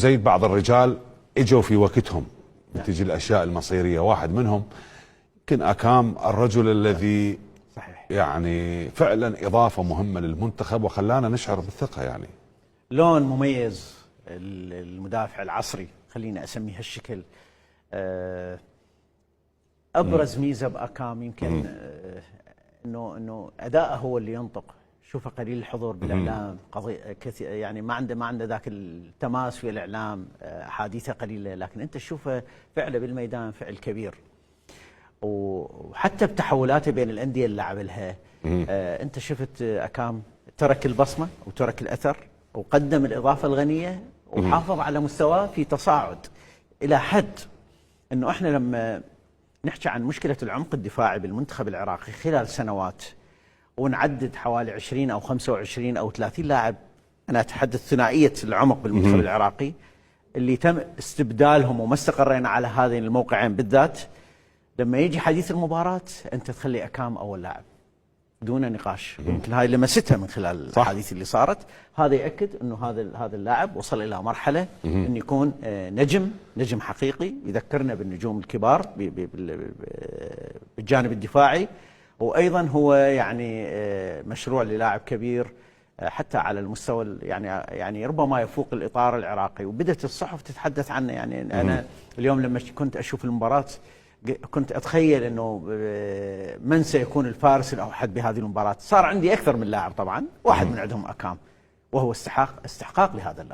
زيد بعض الرجال اجوا في وقتهم تجي الاشياء المصيريه، واحد منهم يمكن اكام، الرجل الذي صحيح يعني فعلا اضافه مهمه للمنتخب وخلانا نشعر بالثقه. يعني لون مميز المدافع العصري، خليني اسميه هالشكل. ابرز ميزه باكام يمكن انه اداءه هو اللي ينطق. شوفه قليل الحضور بالاعلام، يعني ما عنده ذاك التماس في الاعلام، احاديثه قليله، لكن انت تشوفه فعله بالميدان فعل كبير. وحتى بتحولاته بين الانديه اللي لعب لها، انت شفت اكام ترك البصمه وترك الاثر وقدم الاضافه الغنيه وحافظ على مستواه في تصاعد الى حد انه احنا لما نحكي عن مشكله العمق الدفاعي بالمنتخب العراقي خلال سنوات ونعدد حوالي 20 او 25 او 30 لاعب، انا اتحدث ثنائيه العمق بالمنتخب العراقي اللي تم استبدالهم وما استقرينا على هذين الموقعين بالذات. لما يجي حديث المباراه انت تخلي اكام اول لاعب دون نقاش. يمكن هاي لمستها من خلال الحديث اللي صارت. هذا ياكد انه هذا اللاعب وصل الى مرحله انه يكون نجم حقيقي، يذكرنا بالنجوم الكبار بالجانب الدفاعي، وايضا هو يعني مشروع للاعب كبير حتى على المستوى يعني ربما يفوق الاطار العراقي، وبدات الصحف تتحدث عنه. يعني انا اليوم لما كنت اشوف المباراه كنت اتخيل انه من سيكون الفارس الاوحد بهذه المباراه. صار عندي اكثر من لاعب طبعا، واحد من عندهم اكام، وهو استحقاق لهذا اللاعب.